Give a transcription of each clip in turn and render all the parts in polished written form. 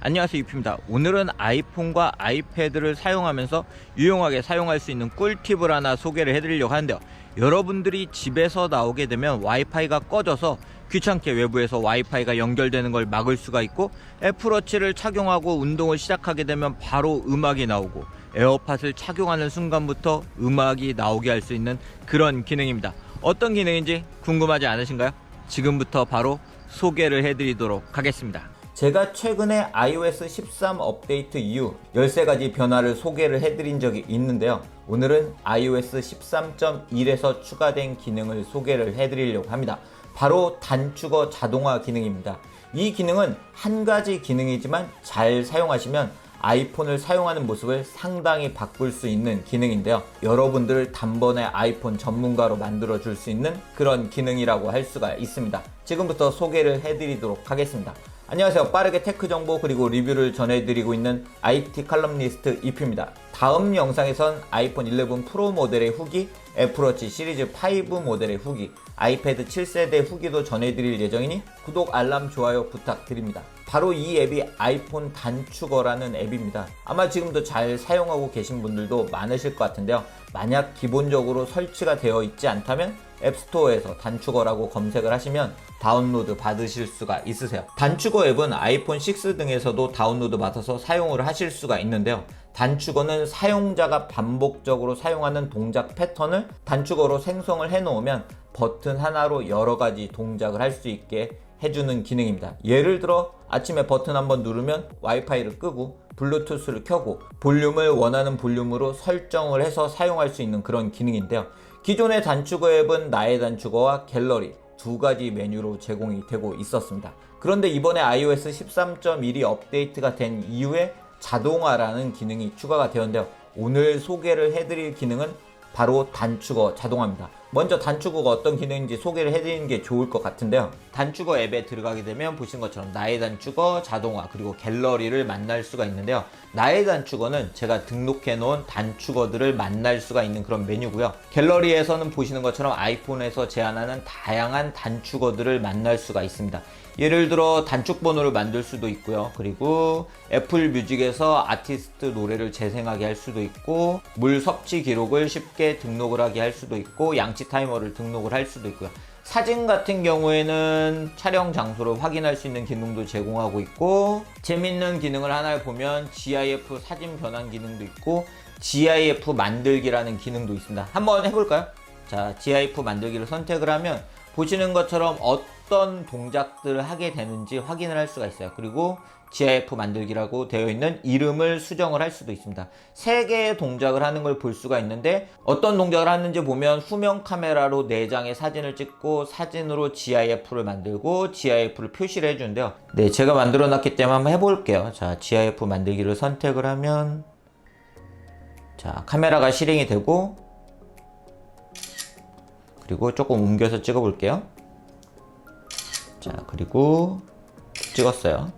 안녕하세요, 유피입니다. 오늘은 아이폰과 아이패드를 사용하면서 유용하게 사용할 수 있는 꿀팁을 하나 소개를 해드리려고 하는데요. 여러분들이 집에서 나오게 되면 와이파이가 꺼져서 귀찮게 외부에서 와이파이가 연결되는 걸 막을 수가 있고, 애플워치를 착용하고 운동을 시작하게 되면 바로 음악이 나오고, 에어팟을 착용하는 순간부터 음악이 나오게 할 수 있는 그런 기능입니다. 어떤 기능인지 궁금하지 않으신가요? 지금부터 바로 소개를 해드리도록 하겠습니다. 제가 최근에 iOS 13 업데이트 이후 13가지 변화를 소개를 해드린 적이 있는데요. 오늘은 iOS 13.1에서 추가된 기능을 소개를 해드리려고 합니다. 바로 단축어 자동화 기능입니다. 이 기능은 한 가지 기능이지만 잘 사용하시면 아이폰을 사용하는 모습을 상당히 바꿀 수 있는 기능인데요. 여러분들을 단번에 아이폰 전문가로 만들어 줄 수 있는 그런 기능이라고 할 수가 있습니다. 지금부터 소개를 해드리도록 하겠습니다. 안녕하세요. 빠르게 테크 정보 그리고 리뷰를 전해드리고 있는 IT 칼럼니스트 이프입니다. 다음 영상에선 아이폰 11 프로 모델의 후기, 애플워치 시리즈 5 모델의 후기, 아이패드 7세대 후기도 전해드릴 예정이니 구독, 알람, 좋아요 부탁드립니다. 바로 이 앱이 아이폰 단축어라는 앱입니다. 아마 지금도 잘 사용하고 계신 분들도 많으실 것 같은데요. 만약 기본적으로 설치가 되어 있지 않다면 앱스토어에서 단축어라고 검색을 하시면 다운로드 받으실 수가 있으세요. 단축어 앱은 아이폰 6 등에서도 다운로드 받아서 사용을 하실 수가 있는데요. 단축어는 사용자가 반복적으로 사용하는 동작 패턴을 단축어로 생성을 해 놓으면 버튼 하나로 여러 가지 동작을 할 수 있게 해주는 기능입니다. 예를 들어 아침에 버튼 한번 누르면 와이파이를 끄고 블루투스를 켜고 볼륨을 원하는 볼륨으로 설정을 해서 사용할 수 있는 그런 기능인데요. 기존의 단축어 앱은 나의 단축어와 갤러리 두 가지 메뉴로 제공이 되고 있었습니다. 그런데 이번에 iOS 13.1이 업데이트가 된 이후에 자동화라는 기능이 추가가 되었는데요. 오늘 소개를 해드릴 기능은 바로 단축어 자동화입니다. 먼저 단축어가 어떤 기능인지 소개를 해드리는 게 좋을 것 같은데요. 단축어 앱에 들어가게 되면 보시는 것처럼 나의 단축어, 자동화, 그리고 갤러리를 만날 수가 있는데요. 나의 단축어는 제가 등록해 놓은 단축어들을 만날 수가 있는 그런 메뉴고요. 갤러리에서는 보시는 것처럼 아이폰에서 제한하는 다양한 단축어들을 만날 수가 있습니다. 예를 들어 단축 번호를 만들 수도 있고요. 그리고 애플 뮤직에서 아티스트 노래를 재생하게 할 수도 있고, 물 섭취 기록을 쉽게 등록을 하게 할 수도 있고, 양치 타이머를 등록을 할 수도 있고요. 사진 같은 경우에는 촬영 장소를 확인할 수 있는 기능도 제공하고 있고, 재밌는 기능을 하나 보면 GIF 사진 변환 기능도 있고, GIF 만들기라는 기능도 있습니다. 한번 해볼까요? 자, GIF 만들기를 선택을 하면 보시는 것처럼 어떤 동작들을 하게 되는지 확인을 할 수가 있어요. 그리고 GIF 만들기라고 되어 있는 이름을 수정을 할 수도 있습니다. 3개의 동작을 하는 걸 볼 수가 있는데, 어떤 동작을 하는지 보면 후면 카메라로 4장의 사진을 찍고 사진으로 GIF를 만들고 GIF를 표시를 해주는데요. 네, 제가 만들어 놨기 때문에 한번 해볼게요. 자, GIF 만들기를 선택을 하면 자, 카메라가 실행이 되고, 그리고 조금 옮겨서 찍어 볼게요. 자, 그리고 찍었어요.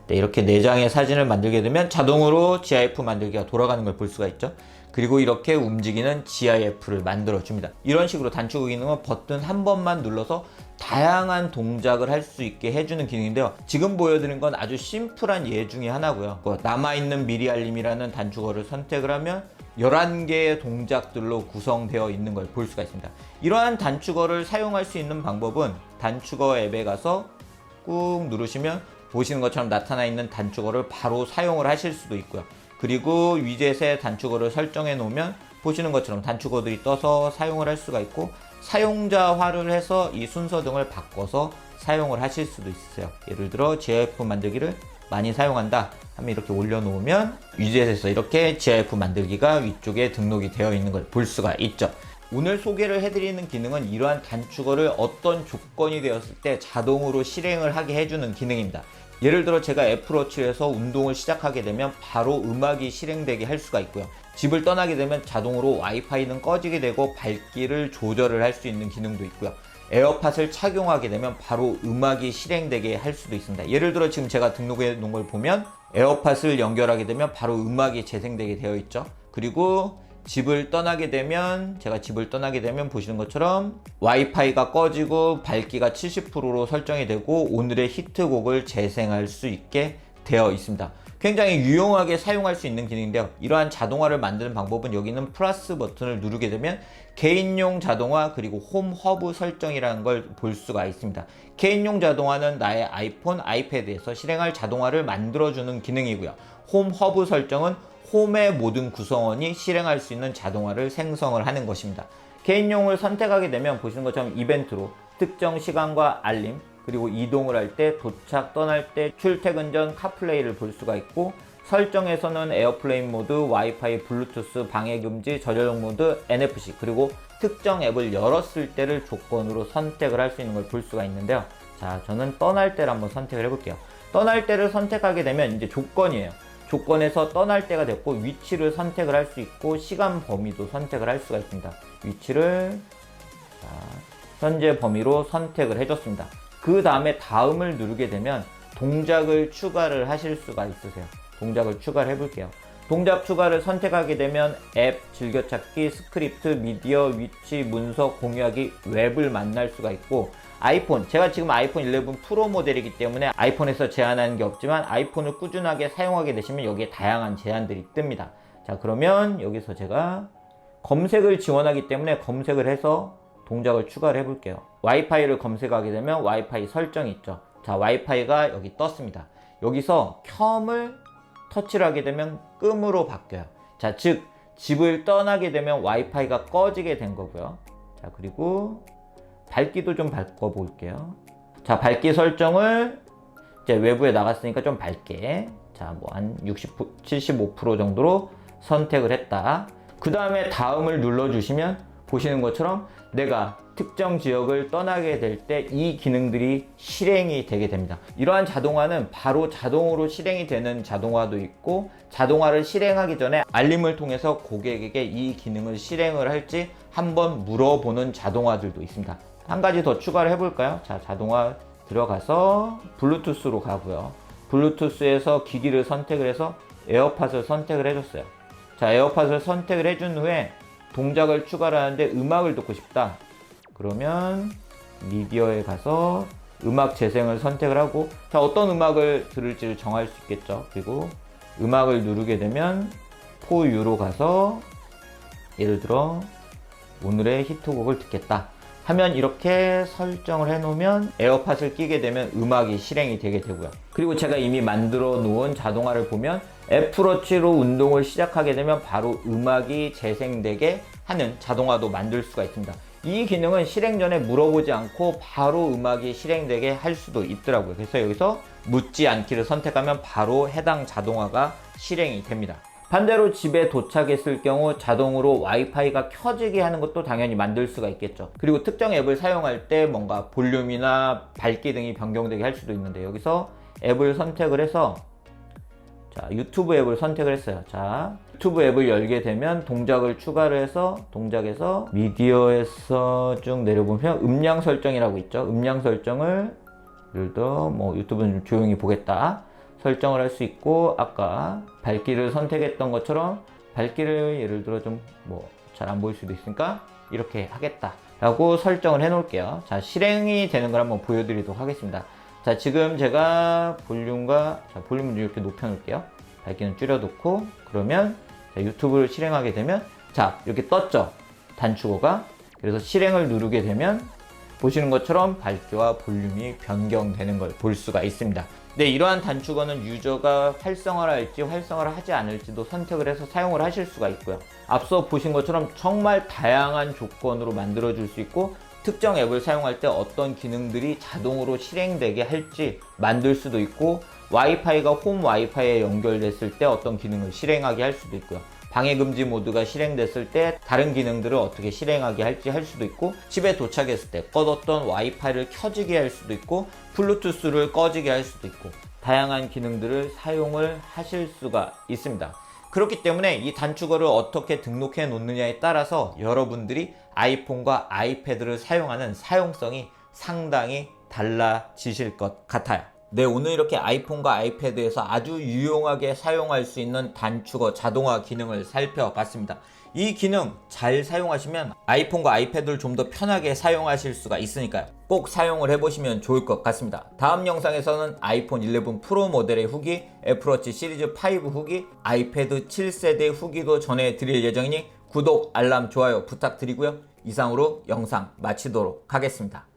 네, 이렇게 4장의 사진을 만들게 되면 자동으로 GIF 만들기가 돌아가는 걸 볼 수가 있죠. 그리고 이렇게 움직이는 GIF를 만들어 줍니다. 이런 식으로 단축 기능은 버튼 한 번만 눌러서 다양한 동작을 할 수 있게 해주는 기능인데요. 지금 보여드린 건 아주 심플한 예 중에 하나고요. 남아있는 미리 알림이라는 단축어를 선택을 하면 11개의 동작들로 구성되어 있는 걸 볼 수가 있습니다. 이러한 단축어를 사용할 수 있는 방법은 단축어 앱에 가서 꾹 누르시면 보시는 것처럼 나타나 있는 단축어를 바로 사용을 하실 수도 있고요. 그리고 위젯에 단축어를 설정해 놓으면 보시는 것처럼 단축어들이 떠서 사용을 할 수가 있고, 사용자화를 해서 이 순서 등을 바꿔서 사용을 하실 수도 있어요. 예를 들어 GIF 만들기를 많이 사용한다 하면 이렇게 올려놓으면 위젯에서 이렇게 GIF 만들기가 위쪽에 등록이 되어 있는 걸 볼 수가 있죠. 오늘 소개를 해드리는 기능은 이러한 단축어를 어떤 조건이 되었을 때 자동으로 실행을 하게 해주는 기능입니다. 예를 들어 제가 애플워치에서 운동을 시작하게 되면 바로 음악이 실행되게 할 수가 있고요. 집을 떠나게 되면 자동으로 와이파이는 꺼지게 되고 밝기를 조절을 할 수 있는 기능도 있고요. 에어팟을 착용하게 되면 바로 음악이 실행되게 할 수도 있습니다. 예를 들어 지금 제가 등록해 놓은 걸 보면 에어팟을 연결하게 되면 바로 음악이 재생되게 되어 있죠. 그리고 집을 떠나게 되면, 제가 집을 떠나게 되면 보시는 것처럼 와이파이가 꺼지고 밝기가 70%로 설정이 되고 오늘의 히트곡을 재생할 수 있게 되어 있습니다. 굉장히 유용하게 사용할 수 있는 기능인데요. 이러한 자동화를 만드는 방법은 여기 있는 플러스 버튼을 누르게 되면 개인용 자동화 그리고 홈 허브 설정이라는 걸 볼 수가 있습니다. 개인용 자동화는 나의 아이폰, 아이패드에서 실행할 자동화를 만들어주는 기능이고요. 홈 허브 설정은 홈의 모든 구성원이 실행할 수 있는 자동화를 생성을 하는 것입니다. 개인용을 선택하게 되면 보시는 것처럼 이벤트로 특정 시간과 알림, 그리고 이동을 할 때, 도착, 떠날 때, 출퇴근 전 카플레이를 볼 수가 있고, 설정에서는 에어플레인 모드, 와이파이, 블루투스, 방해금지, 저저용 모드, NFC, 그리고 특정 앱을 열었을 때를 조건으로 선택을 할 수 있는 걸 볼 수가 있는데요. 자, 저는 떠날 때를 한번 선택을 해볼게요. 떠날 때를 선택하게 되면 이제 조건이에요. 조건에서 떠날 때가 됐고, 위치를 선택을 할 수 있고, 시간 범위도 선택을 할 수가 있습니다. 위치를 현재 범위로 선택을 해줬습니다. 그 다음에 다음을 누르게 되면 동작을 추가를 하실 수가 있으세요. 동작을 추가를 해볼게요. 동작 추가를 선택하게 되면 앱, 즐겨찾기, 스크립트, 미디어, 위치, 문서, 공유하기, 웹을 만날 수가 있고, 아이폰, 제가 지금 아이폰 11 프로 모델이기 때문에 아이폰에서 제한하는 게 없지만 아이폰을 꾸준하게 사용하게 되시면 여기에 다양한 제한들이 뜹니다. 자, 그러면 여기서 제가 검색을 지원하기 때문에 검색을 해서 동작을 추가를 해볼게요. 와이파이를 검색하게 되면 와이파이 설정이 있죠. 자, 와이파이가 여기 떴습니다. 여기서 켬을 터치를 하게 되면 끔으로 바뀌어요. 자, 즉 집을 떠나게 되면 와이파이가 꺼지게 된 거고요. 자, 그리고 밝기도 좀 바꿔 볼게요. 자, 밝기 설정을 이제 외부에 나갔으니까 좀 밝게, 자, 뭐 한 60, 75% 정도로 선택을 했다. 그 다음에 다음을 눌러주시면 보시는 것처럼 내가 특정 지역을 떠나게 될 때 이 기능들이 실행이 되게 됩니다. 이러한 자동화는 바로 자동으로 실행이 되는 자동화도 있고, 자동화를 실행하기 전에 알림을 통해서 고객에게 이 기능을 실행을 할지 한번 물어보는 자동화들도 있습니다. 한 가지 더 추가를 해볼까요? 자, 자동화 들어가서 블루투스로 가고요. 블루투스에서 기기를 선택을 해서 에어팟을 선택을 해줬어요. 자, 에어팟을 선택을 해준 후에 동작을 추가를 하는데 음악을 듣고 싶다. 그러면 미디어에 가서 음악 재생을 선택을 하고, 자, 어떤 음악을 들을지를 정할 수 있겠죠. 그리고 음악을 누르게 되면 포유로 가서 예를 들어 오늘의 히트곡을 듣겠다 하면 이렇게 설정을 해 놓으면 에어팟을 끼게 되면 음악이 실행이 되게 되고요. 그리고 제가 이미 만들어 놓은 자동화를 보면 애플워치로 운동을 시작하게 되면 바로 음악이 재생되게 하는 자동화도 만들 수가 있습니다. 이 기능은 실행 전에 물어보지 않고 바로 음악이 실행되게 할 수도 있더라고요. 그래서 여기서 묻지 않기를 선택하면 바로 해당 자동화가 실행이 됩니다. 반대로 집에 도착했을 경우 자동으로 와이파이가 켜지게 하는 것도 당연히 만들 수가 있겠죠. 그리고 특정 앱을 사용할 때 뭔가 볼륨이나 밝기 등이 변경되게 할 수도 있는데, 여기서 앱을 선택을 해서 자, 유튜브 앱을 선택을 했어요. 자, 유튜브 앱을 열게 되면 동작을 추가를 해서 동작에서 미디어에서 쭉 내려보면 음량 설정이라고 있죠. 음량 설정을 예를 들어 뭐 유튜브는 좀 조용히 보겠다 설정을 할 수 있고, 아까 밝기를 선택했던 것처럼 밝기를 예를 들어 좀 뭐 잘 안 보일 수도 있으니까 이렇게 하겠다 라고 설정을 해 놓을게요. 자, 실행이 되는 걸 한번 보여드리도록 하겠습니다. 자, 지금 제가 볼륨과, 자, 볼륨을 이렇게 높여 놓을게요. 밝기는 줄여 놓고, 그러면 자, 유튜브를 실행하게 되면 자, 이렇게 떴죠, 단축어가. 그래서 실행을 누르게 되면 보시는 것처럼 밝기와 볼륨이 변경되는 걸 볼 수가 있습니다. 네, 이러한 단축어는 유저가 활성화를 할지 활성화를 하지 않을지도 선택을 해서 사용을 하실 수가 있고요. 앞서 보신 것처럼 정말 다양한 조건으로 만들어 줄 수 있고, 특정 앱을 사용할 때 어떤 기능들이 자동으로 실행되게 할지 만들 수도 있고, 와이파이가 홈 와이파이에 연결됐을 때 어떤 기능을 실행하게 할 수도 있고요. 방해금지 모드가 실행됐을 때 다른 기능들을 어떻게 실행하게 할지 할 수도 있고, 집에 도착했을 때 꺼뒀던 와이파이를 켜지게 할 수도 있고, 블루투스를 꺼지게 할 수도 있고, 다양한 기능들을 사용을 하실 수가 있습니다. 그렇기 때문에 이 단축어를 어떻게 등록해 놓느냐에 따라서 여러분들이 아이폰과 아이패드를 사용하는 사용성이 상당히 달라지실 것 같아요. 네, 오늘 이렇게 아이폰과 아이패드에서 아주 유용하게 사용할 수 있는 단축어 자동화 기능을 살펴봤습니다. 이 기능 잘 사용하시면 아이폰과 아이패드를 좀 더 편하게 사용하실 수가 있으니까요. 꼭 사용을 해보시면 좋을 것 같습니다. 다음 영상에서는 아이폰 11 프로 모델의 후기, 애플워치 시리즈 5 후기, 아이패드 7세대 후기도 전해드릴 예정이니 구독, 알람, 좋아요 부탁드리고요. 이상으로 영상 마치도록 하겠습니다.